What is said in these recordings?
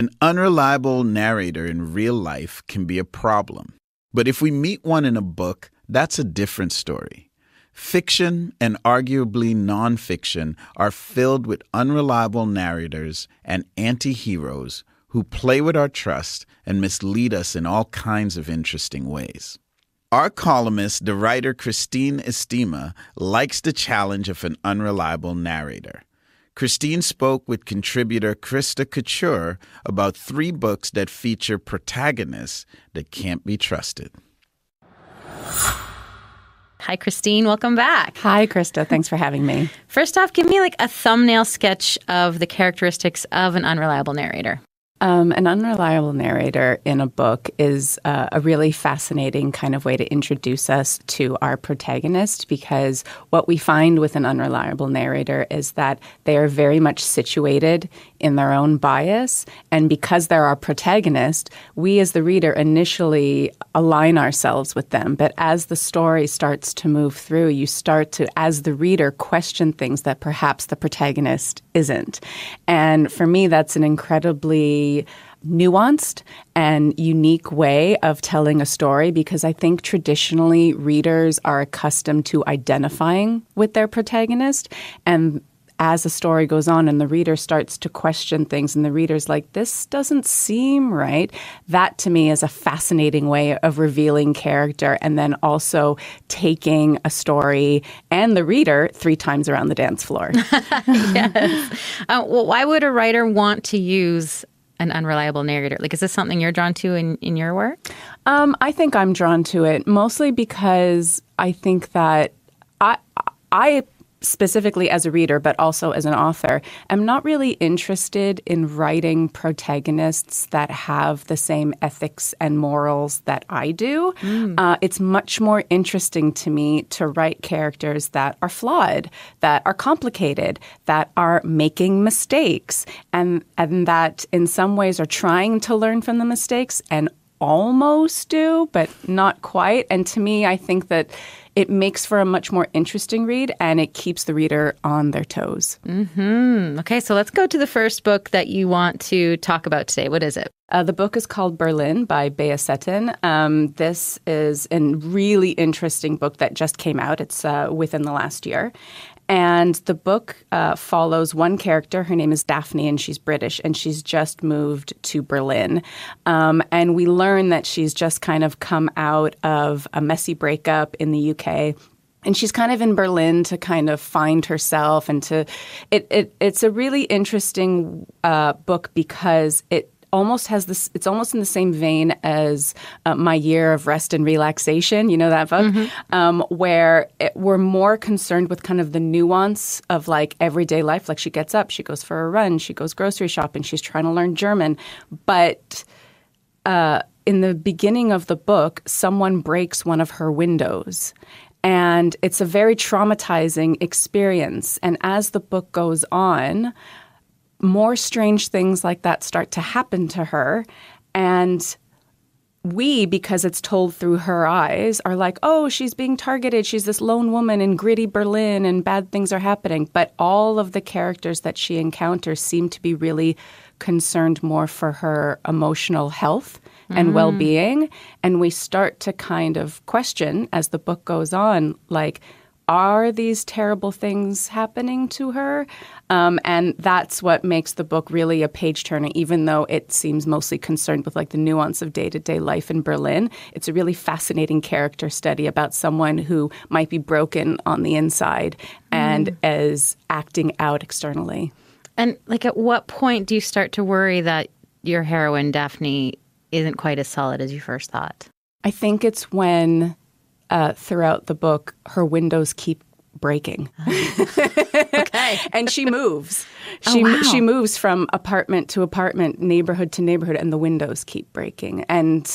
An unreliable narrator in real life can be a problem. But if we meet one in a book, that's a different story. Fiction and arguably nonfiction are filled with unreliable narrators and anti-heroes who play with our trust and mislead us in all kinds of interesting ways. Our columnist, the writer Christine Estima, likes the challenge of an unreliable narrator. Christine spoke with contributor Christa Couture about 3 books that feature protagonists that can't be trusted. Hi, Christine. Welcome back. Hi, Christa. Thanks for having me. First off, give me a thumbnail sketch of the characteristics of an unreliable narrator. An unreliable narrator in a book is a really fascinating kind of way to introduce us to our protagonist, because what we find with an unreliable narrator is that they are very much situated in their own bias. And because they're our protagonist, we as the reader initially align ourselves with them. But as the story starts to move through, you start to, as the reader, question things that perhaps the protagonist isn't. And for me, that's an incredibly nuanced and unique way of telling a story, because I think traditionally readers are accustomed to identifying with their protagonist. And as the story goes on and the reader starts to question things and the reader's like, this doesn't seem right, that to me is a fascinating way of revealing character and then also taking a story and the reader 3 times around the dance floor. Yes. Well, why would a writer want to use an unreliable narrator? Is this something you're drawn to in your work? I think I'm drawn to it mostly because I think that I specifically as a reader, but also as an author, am not really interested in writing protagonists that have the same ethics and morals that I do. It's much more interesting to me to write characters that are flawed, that are complicated, that are making mistakes, and that in some ways are trying to learn from the mistakes and almost do, but not quite. And to me, I think that it makes for a much more interesting read, and it keeps the reader on their toes. Okay, so let's go to the first book that you want to talk about today. What is it? The book is called Berlin by Bea Seton. This is a really interesting book that just came out. It's within the last year. And the book follows one character. Her name is Daphne, and she's British, and she's just moved to Berlin. And we learn that she's just kind of come out of a messy breakup in the UK. And she's kind of in Berlin to kind of find herself, and it's a really interesting book because it's almost in the same vein as My Year of Rest and Relaxation, you know that book, where we're more concerned with kind of the nuance of everyday life. She gets up, she goes for a run, she goes grocery shopping, she's trying to learn German. But in the beginning of the book, someone breaks one of her windows. And it's a very traumatizing experience. And as the book goes on, more strange things like that start to happen to her. And we, because it's told through her eyes, are like, oh, she's being targeted. She's this lone woman in gritty Berlin and bad things are happening. But all of the characters that she encounters seem to be really concerned more for her emotional health and well-being. And we start to kind of question as the book goes on, are these terrible things happening to her? And that's what makes the book really a page-turner, even though it seems mostly concerned with the nuance of day-to-day life in Berlin. It's a really fascinating character study about someone who might be broken on the inside and is acting out externally. And at what point do you start to worry that your heroine, Daphne, isn't quite as solid as you first thought? I think it's when throughout the book, her windows keep breaking. Okay. And she moves. Wow. She moves from apartment to apartment, neighborhood to neighborhood, and the windows keep breaking. And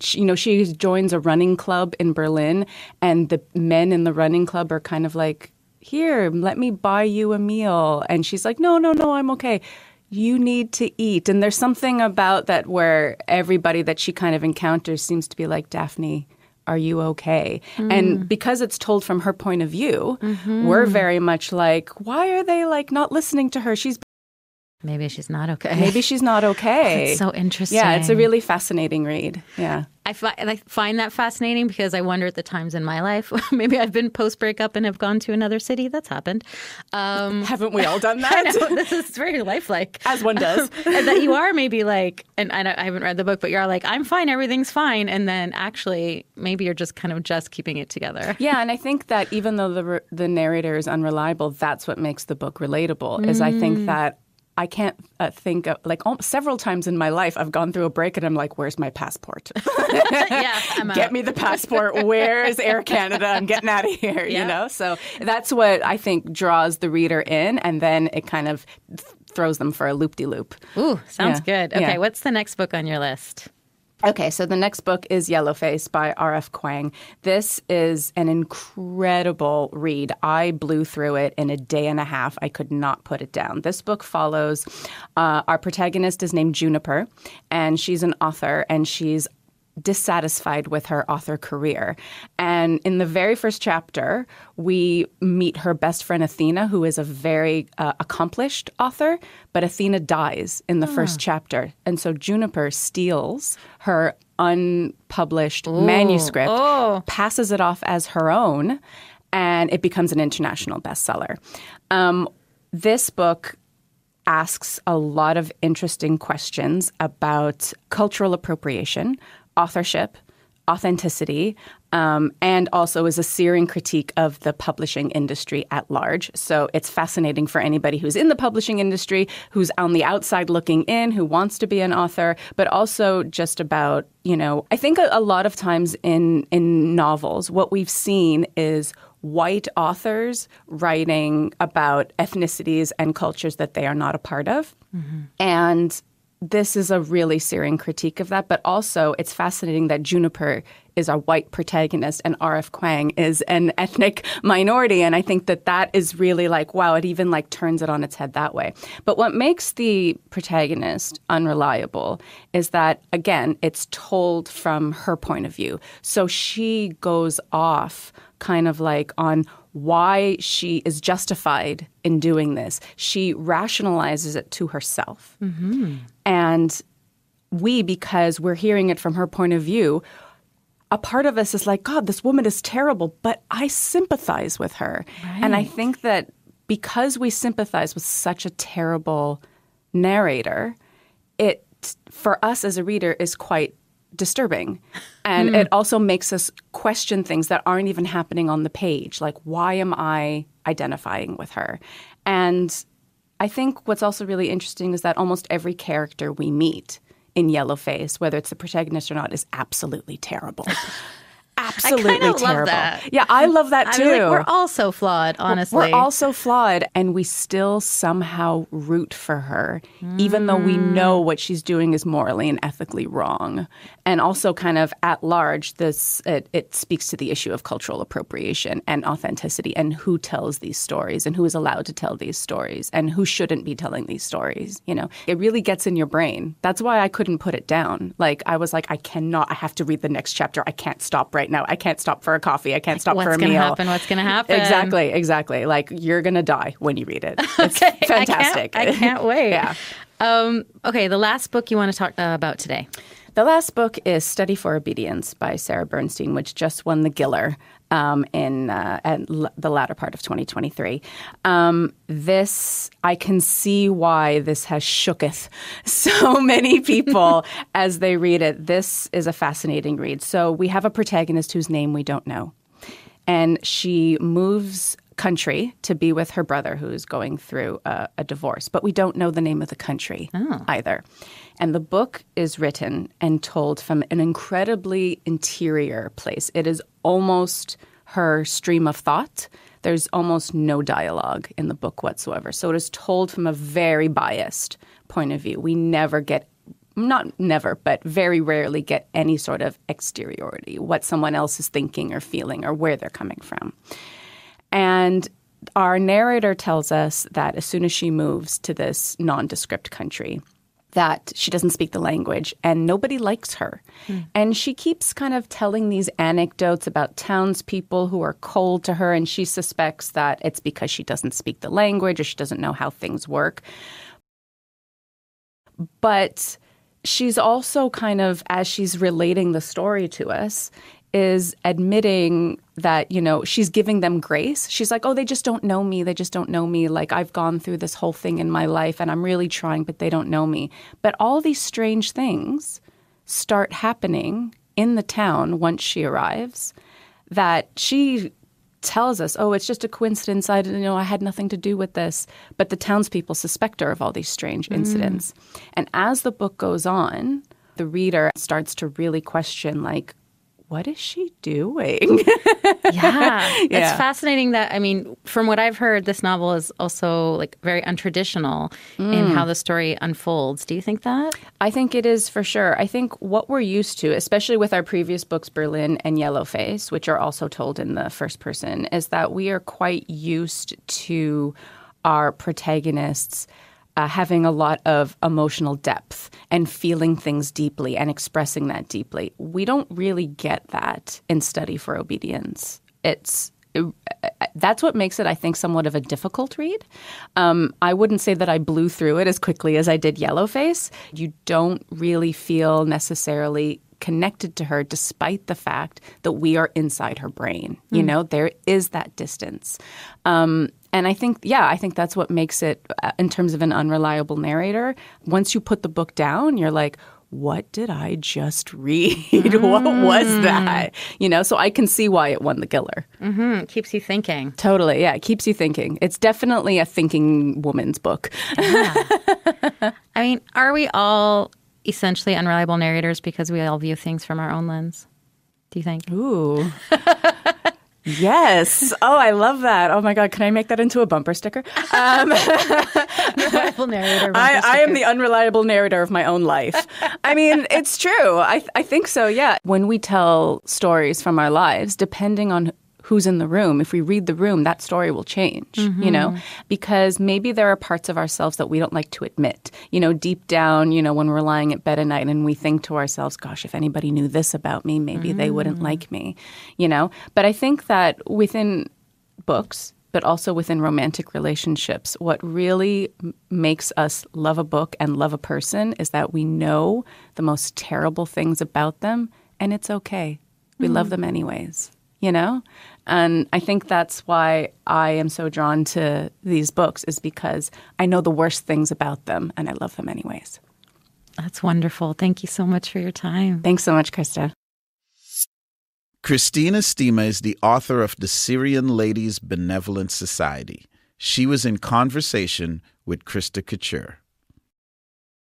she joins a running club in Berlin, and the men in the running club are kind of like, here, let me buy you a meal. And she's like, no, I'm okay. You need to eat. And there's something about that where everybody that she kind of encounters seems to be like, Daphne, are you okay? And because it's told from her point of view, we're very much like, why are they not listening to her? She's Maybe she's not okay. Maybe she's not okay. It's so interesting. Yeah, it's a really fascinating read. Yeah. I find that fascinating because I wonder at the times in my life, maybe I've been post-breakup and have gone to another city. That's happened. Haven't we all done that? I know, this is very lifelike. As one does. And that you are maybe like, and I haven't read the book, but you're like, I'm fine, everything's fine. And then actually, maybe you're just kind of just keeping it together. Yeah, and I think that even though the narrator is unreliable, that's what makes the book relatable, is I think that I can't think of, like, several times in my life, I've gone through a break and I'm like, where's my passport? Get me the passport. Where is Air Canada? I'm getting out of here, you know? So that's what I think draws the reader in, and then it kind of throws them for a loop-de-loop. Ooh, sounds good. Okay, what's the next book on your list? Okay, so the next book is Yellowface by R.F. Kuang. This is an incredible read. I blew through it in a day and a half. I could not put it down. This book follows our protagonist is named Juniper, and she's an author, and she's dissatisfied with her author career. And in the very first chapter, we meet her best friend Athena, who is a very accomplished author, but Athena dies in the first chapter. And so Juniper steals her unpublished manuscript, passes it off as her own, and it becomes an international bestseller. This book asks a lot of interesting questions about cultural appropriation, authorship, authenticity, and also is a searing critique of the publishing industry at large. So it's fascinating for anybody who's in the publishing industry, who's on the outside looking in, who wants to be an author, but also just about, I think a lot of times in novels, what we've seen is white authors writing about ethnicities and cultures that they are not a part of. Mm-hmm. And this is a really searing critique of that, but also it's fascinating that Juniper is a white protagonist and R.F. Kuang is an ethnic minority. And I think that is really like, wow, it even like turns it on its head that way. But what makes the protagonist unreliable is that, again, it's told from her point of view. So she goes off kind of like on why she is justified in doing this. She rationalizes it to herself. Mm-hmm. And because we're hearing it from her point of view, a part of us is like, God, this woman is terrible, but I sympathize with her. Right. And I think that because we sympathize with such a terrible narrator, it, for us as a reader, is quite disturbing. And it also makes us question things that aren't even happening on the page. Like, why am I identifying with her? And I think what's also really interesting is that almost every character we meet in Yellowface, whether it's the protagonist or not, is absolutely terrible. Absolutely I terrible. Love that. Yeah, I love that too. We're all so flawed, honestly. We're all so flawed, and we still somehow root for her, even though we know what she's doing is morally and ethically wrong. And also kind of at large, it speaks to the issue of cultural appropriation and authenticity and who tells these stories and who is allowed to tell these stories and who shouldn't be telling these stories. It really gets in your brain. That's why I couldn't put it down. Like, I was like, I have to read the next chapter. I can't stop right now. I can't stop for a coffee. I can't stop for a meal. What's going to happen? Exactly. Like, you're going to die when you read it. It's fantastic. I can't wait. Yeah. Okay, the last book you want to talk about today. The last book is Study for Obedience by Sarah Bernstein, which just won the Giller in the latter part of 2023. I can see why this has shooketh so many people as they read it. This is a fascinating read. So we have a protagonist whose name we don't know. And she moves country to be with her brother who's going through a divorce. But we don't know the name of the country either. And the book is written and told from an incredibly interior place. It is almost her stream of thought. There's almost no dialogue in the book whatsoever. So it is told from a very biased point of view. We never get, not never, but very rarely get any sort of exteriority, what someone else is thinking or feeling or where they're coming from. And our narrator tells us that as soon as she moves to this nondescript country, that she doesn't speak the language and nobody likes her. And she keeps kind of telling these anecdotes about townspeople who are cold to her, and she suspects that it's because she doesn't speak the language or she doesn't know how things work. But she's also kind of, as she's relating the story to us, is admitting that, she's giving them grace. She's like, oh, they just don't know me. They just don't know me. Like, I've gone through this whole thing in my life and I'm really trying, but they don't know me. But all these strange things start happening in the town once she arrives that she tells us, oh, it's just a coincidence. I had nothing to do with this. But the townspeople suspect her of all these strange incidents. And as the book goes on, the reader starts to really question, like, what is she doing? Yeah. It's fascinating that, from what I've heard, this novel is also like very untraditional in how the story unfolds. Do you think that? I think it is for sure. I think what we're used to, especially with our previous books, Berlin and Yellowface, which are also told in the first person, is that we are quite used to our protagonists having a lot of emotional depth and feeling things deeply and expressing that deeply. We don't really get that in Study for Obedience. That's what makes it, I think, somewhat of a difficult read. I wouldn't say that I blew through it as quickly as I did Yellowface. You don't really feel necessarily connected to her despite the fact that we are inside her brain. There is that distance. And I think that's what makes it, in terms of an unreliable narrator, once you put the book down, you're like, what did I just read? What was that? So I can see why it won the Giller. It keeps you thinking. Totally, yeah. It keeps you thinking. It's definitely a thinking woman's book. Yeah. Are we all essentially unreliable narrators because we all view things from our own lens? Do you think? Ooh. Yes. Oh, I love that. Oh my God. Can I make that into a bumper sticker? Unreliable narrator. I am the unreliable narrator of my own life. It's true. I think so. Yeah. When we tell stories from our lives, depending on who's in the room, if we read the room, that story will change, because maybe there are parts of ourselves that we don't like to admit, deep down, when we're lying at bed at night and we think to ourselves, gosh, if anybody knew this about me, maybe they wouldn't like me, But I think that within books, but also within romantic relationships, what really makes us love a book and love a person is that we know the most terrible things about them and it's okay. We love them anyways. And I think that's why I am so drawn to these books, is because I know the worst things about them and I love them anyways. That's wonderful. Thank you so much for your time. Thanks so much, Christa. Christine Estima is the author of the Syrian Ladies Benevolent Society. She was in conversation with Christa Couture.